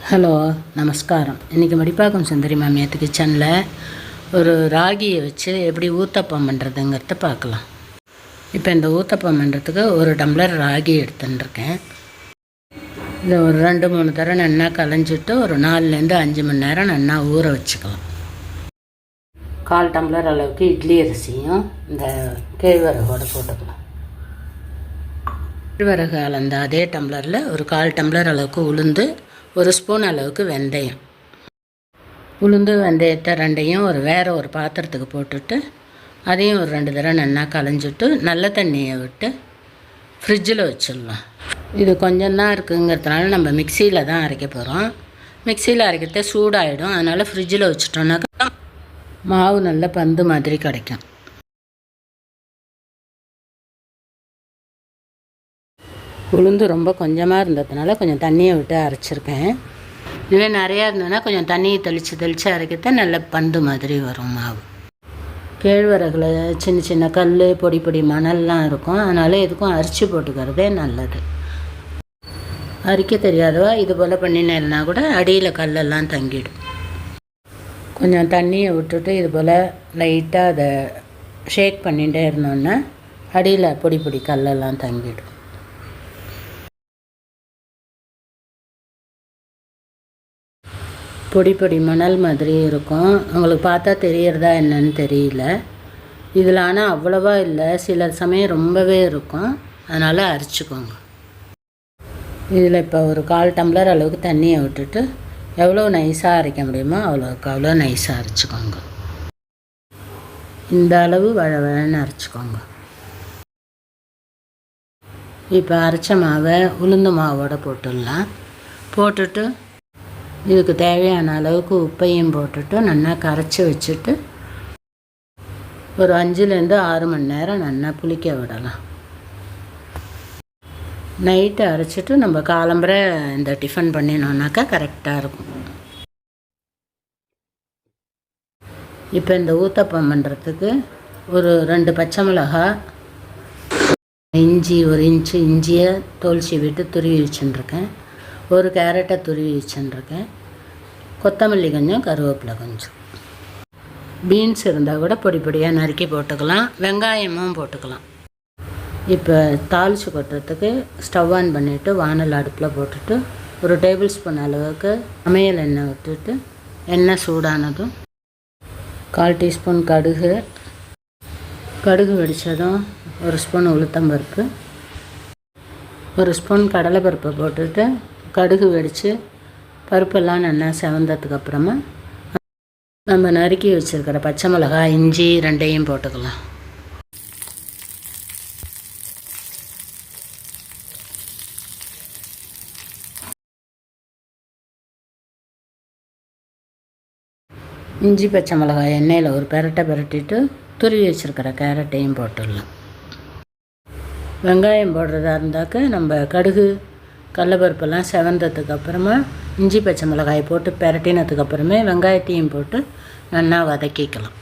Hello, நமஸ்காரம். இன்றைக்கி மடிப்பாக்கம் சுந்தரி மாமியாத்து கிச்சனில் ஒரு ராகியை வச்சு எப்படி ஊத்தப்பம் பண்ணுறதுங்கிறத பார்க்கலாம். இப்போ இந்த ஊத்தப்பம் பண்ணுறதுக்கு ஒரு டம்ளர் ராகி எடுத்துட்டுருக்கேன். இதை ஒரு 2-3 தடவை நல்லா களைஞ்சிட்டு ஒரு 4லேருந்து 5 மணி நேரம் நல்லா ஊற வச்சுக்கலாம். 1/4 டம்ளர் அளவுக்கு இட்லி அரிசியும் இந்த கேழ்வரகோடு போட்டுக்கலாம். கேழ்வரகு அளந்த அதே டம்ளரில் ஒரு 1/4 டம்ளர் அளவுக்கு உளுந்து, 1 ஸ்பூன் அளவுக்கு வெந்தயம். உளுந்து வெந்தயத்தை ரெண்டையும் வேறு ஒரு பாத்திரத்துக்கு போட்டுட்டு அதையும் ஒரு 2 தடவை நல்லா களைஞ்சிட்டு நல்ல தண்ணியை விட்டு ஃப்ரிட்ஜில் வச்சிடலாம். இது கொஞ்சம் தான் இருக்குங்கிறதுனால நம்ம மிக்சியில் தான் அரைக்க போகிறோம். மிக்சியில் அரைக்கிறதே சூடாகிடும். அதனால் ஃப்ரிட்ஜில் வச்சுட்டோன்னாக்கா மாவு நல்ல பந்து மாதிரி கிடைக்கும். உளுந்து ரொம்ப கொஞ்சமாக இருந்ததுனால கொஞ்சம் தண்ணியை விட்டு அரைச்சிருக்கேன். இதுவே நிறையா இருந்ததுன்னா கொஞ்சம் தண்ணியை தெளித்து அரைக்கிறத நல்ல பந்து மாதிரி வரும் மாவு. கேழ்வரகுல சின்ன சின்ன கல், பொடி பொடி மணல்லாம் இருக்கும். அதனால் எதுக்கும் அரிச்சு போட்டுக்கிறதே நல்லது. அரிக்க தெரியாதவா இது போல் பண்ணினேன்னா கூட அடியில் கல்லெல்லாம் தங்கிடும். கொஞ்சம் தண்ணியை விட்டுட்டு இது போல் லைட்டாக அதை ஷேக் பண்ணிகிட்டே இருந்தோன்னா அடியில் பொடி பொடி கல்லெல்லாம் தங்கிடும். பொடி பொடி மணல் மாதிரி இருக்கும். உங்களுக்கு பார்த்தா தெரியறதா என்னன்னு தெரியல. இதில் ஆனால் அவ்வளவா இல்லை, சில சமயம் ரொம்பவே இருக்கும். அதனால் அரைச்சிக்கோங்க. இதில் இப்போ ஒரு 1/4 டம்ளர் அளவுக்கு தண்ணியை விட்டுட்டு எவ்வளோ நைஸாக அரைக்க முடியுமோ அவ்வளோ நைஸாக அரைச்சிக்கோங்க. இந்த அளவு வழவழன்னு அரைச்சிக்கோங்க. இப்போ அரைச்ச மாவை உளுந்து மாவோடு போட்டுடலாம். போட்டுட்டு இதுக்கு தேவையான அளவுக்கு உப்பையும் போட்டுட்டு நல்லா கரைச்சி வச்சுட்டு ஒரு 5லேருந்து 6 மணி நேரம் நல்லா புளிக்க விடலாம். நைட்டு அரைச்சிட்டு நம்ம காலம்பரை இந்த டிஃபன் பண்ணினோன்னாக்கா கரெக்டாக இருக்கும். இப்போ இந்த ஊத்தப்பம் பண்ணுறதுக்கு ஒரு 2 பச்சை மிளகாய், இஞ்சி 1 இன்ச்சு இஞ்சியை தோல் சீவிட்டு துருவி வச்சுட்டுருக்கேன். 1 கேரட்டை துருவி வச்சுட்டுருக்கேன். கொத்தமல்லி கொஞ்சம், கருவேப்பிலை கொஞ்சம். பீன்ஸ் இருந்தால் கூட பொடி பொடியாக நறுக்கி போட்டுக்கலாம். வெங்காயமும் போட்டுக்கலாம். இப்போ தாளித்து கொட்டுறதுக்கு ஸ்டவ் ஆன் பண்ணிவிட்டு வானல் அடுப்பில் போட்டுட்டு 1 டேபிள் ஸ்பூன் அளவுக்கு சமையல் எண்ணெய் விட்டுட்டு எண்ணெய் சூடானதும் 1/4 டீஸ்பூன் கடுகு வெடித்ததும் 1 ஸ்பூன் உளுத்தம்பருப்பு, 1 ஸ்பூன் கடலைப்பருப்பை போட்டுட்டு கடுகு வெடித்து பருப்பெல்லாம் நல்லா செவந்ததுக்கப்புறமா நம்ம நறுக்கி வச்சுருக்கிற பச்சை மிளகாய், இஞ்சி 2ஐயும் போட்டுக்கலாம். இஞ்சி பச்சை மிளகாய் எண்ணெயில் ஒரு பிரட்டிட்டு துருவி வச்சுருக்கிற கேரட்டையும் போட்டுடலாம். வெங்காயம் போடுறதா இருந்தாக்க நம்ம கடுகு கடலைப்பருப்பெல்லாம் செவந்ததுக்கப்புறமா இஞ்சி பச்சை மிளகாய் போட்டு பிரட்டினதுக்கப்புறமே வெங்காயத்தையும் போட்டு நல்லா வதக்கிக்கலாம்.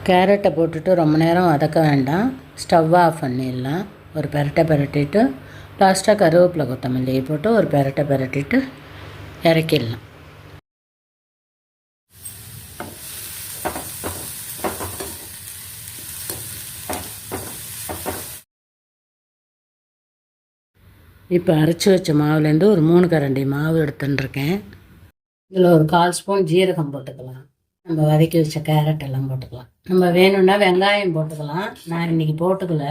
கேரட்டை போட்டுட்டு ரொம்ப நேரம் வதக்க வேண்டாம். ஸ்டவ் ஆஃப் பண்ணிடலாம். ஒரு பிரட்டிட்டு லாஸ்ட்டாக கருவேப்பிலை கொத்தமல்லியை போட்டு ஒரு பிரட்டிட்டு இறக்கிடலாம். இப்போ அரைச்சி வச்ச மாவுலேருந்து ஒரு 3 கரண்டி மாவு எடுத்துட்டுருக்கேன். இதில் ஒரு 1/4 ஸ்பூன் ஜீரகம் போட்டுக்கலாம். நம்ம வதக்கி வச்ச கேரட் எல்லாம் போட்டுக்கலாம். நம்ம வேணும்னா வெங்காயம் போட்டுக்கலாம். நான் இன்றைக்கி போட்டுக்கல.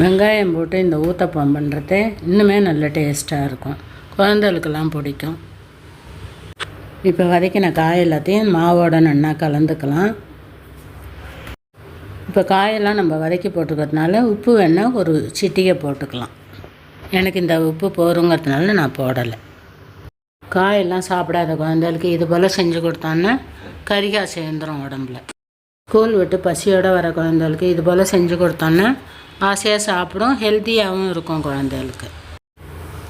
வெங்காயம் போட்டு இந்த ஊத்தப்பம் பண்ணுறது இன்னுமே நல்ல டேஸ்ட்டாக இருக்கும். குழந்தைகளுக்கெல்லாம் பிடிக்கும். இப்போ வதக்கின காய் எல்லாத்தையும் மாவோட நல்லா கலந்துக்கலாம். இப்போ காயெல்லாம் நம்ம வதக்கி போட்டுக்கிறதுனால உப்பு வேணால் ஒரு சிட்டிகை போட்டுக்கலாம். எனக்கு இந்த உப்பு போருங்கிறதுனால நான் போடலை. காயெல்லாம் சாப்பிடாத குழந்தைகளுக்கு இது போல் செஞ்சு கொடுத்தோன்னா கரிகாய் சேர்ந்துடும் உடம்புல. ஸ்கூல் விட்டு பசியோடு வர குழந்தைகளுக்கு இது போல் செஞ்சு கொடுத்தோன்னா ஆசையாக சாப்பிடும், ஹெல்த்தியாகவும் இருக்கும் குழந்தைகளுக்கு.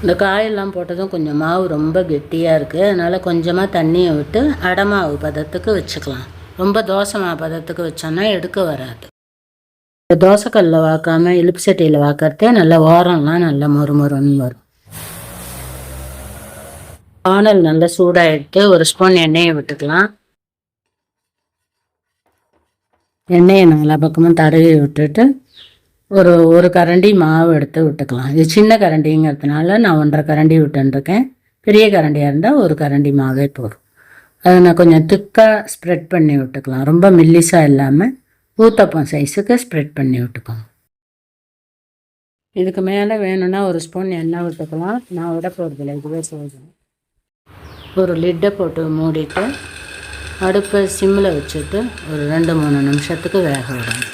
இந்த காயெல்லாம் போட்டதும் கொஞ்சம் மாவு ரொம்ப கெட்டியாக இருக்குது. அதனால் கொஞ்சமாக தண்ணியை விட்டு அடை மாவு பதத்துக்கு வச்சுக்கலாம். ரொம்ப தோசை மாவு பதத்துக்கு வச்சோன்னா எடுக்க வராது. தோசைக்கல்லில் வாக்காமல் இலுப்பு சட்டியில் வாக்கிறதே நல்ல ஓரம்லாம் நல்ல மொறுமொறுன்னு வரும். வானல் நல்லா சூடாகிட்டு ஒரு ஸ்பூன் எண்ணெயை விட்டுக்கலாம். எண்ணெயை நல்லா பக்கமும் தடவி விட்டுட்டு ஒரு கரண்டி மாவு எடுத்து விட்டுக்கலாம். இது சின்ன கரண்டிங்கிறதுனால நான் 1.5 கரண்டி விட்டுருக்கேன். பெரிய கரண்டியாக இருந்தால் ஒரு கரண்டி மாவே போதும். அதை நான் கொஞ்சம் திக்காக ஸ்ப்ரெட் பண்ணி விட்டுக்கலாம். ரொம்ப மெல்லிசாக இல்லாமல் ஊத்தப்பம் சைஸுக்கு ஸ்ப்ரெட் பண்ணி விட்டுக்கோங்க. இதுக்கு மேலே வேணும்னா ஒரு ஸ்பூன் எண்ணெய் விட்டுக்கலாம். நான் விட போகிறதில்ல, இதுவே போதும். ஒரு லிட்டை போட்டு மூடிட்டு அடுப்பை சிம்மில் வச்சுட்டு ஒரு 2-3 நிமிஷத்துக்கு வேக விடணும்.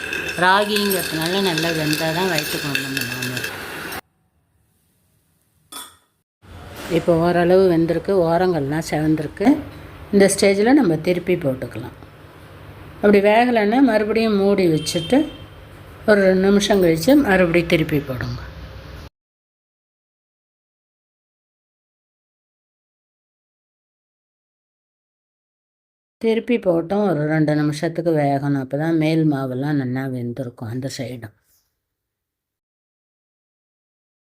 ராகிங்கிறதுனால நல்லா வெந்தால் தான் வயிற்றுக்கு கொண்டு மாமூல். இப்போ ஓரளவு வெந்திருக்கு, ஓரங்கள்லாம் செவந்திருக்கு. இந்த ஸ்டேஜில் நம்ம திருப்பி போட்டுக்கலாம். அப்படி வேகலைன்னா மறுபடியும் மூடி வச்சுட்டு ஒரு 2 நிமிஷம் கழித்து மறுபடியும் திருப்பி போடுங்க. திருப்பி போட்டோம் ஒரு 2 நிமிஷத்துக்கு வேகணும். அப்போ தான் மேல் மாவெல்லாம் நல்லா வெந்திருக்கும் அந்த சைடும்.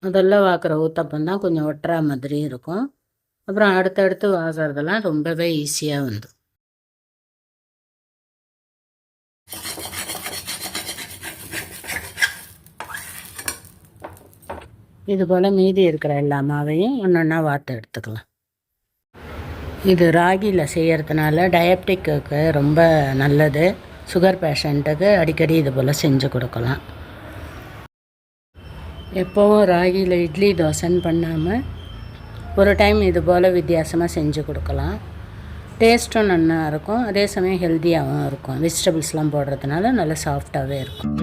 முதல்ல வாக்குற ஊத்தப்பம் தான் கொஞ்சம் ஒட்டுறா மாதிரி இருக்கும். அப்புறம் அடுத்தடுத்து வாக்குறதெல்லாம் ரொம்பவே ஈஸியாக வந்து. இது போல் மீதி இருக்கிற எல்லா மாவையும் ஒன்றா வார்த்து எடுத்துக்கலாம். இது ராகியில் செய்கிறதுனால டயபெட்டிக்கு ரொம்ப நல்லது. சுகர் பேஷண்ட்டுக்கு அடிக்கடி இது போல் செஞ்சு கொடுக்கலாம். எப்போவும் ராகியில் இட்லி தோசைன்னு பண்ணாமல் ஒரு டைம் இது போல் வித்தியாசமாக செஞ்சு கொடுக்கலாம். டேஸ்ட்டும் நல்லா இருக்கும், அதே சமயம் ஹெல்த்தியாகவும் இருக்கும். வெஜிடபிள்ஸ்லாம் போடுறதுனால நல்லா சாஃப்டாகவே இருக்கும்.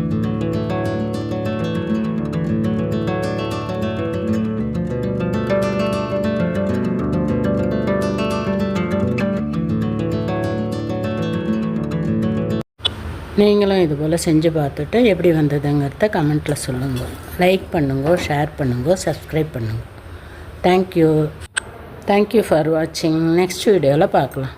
நீங்களும் இது போல் செஞ்சு பார்த்துட்டு எப்படி வந்ததுங்கிறத கமெண்ட்டில் சொல்லுங்கள். லைக் பண்ணுங்க, ஷேர் பண்ணுங்க, சப்ஸ்கிரைப் பண்ணுங்க. தேங்க்யூ ஃபார் வாட்சிங். நெக்ஸ்ட் வீடியோவில் பார்க்கலாம்.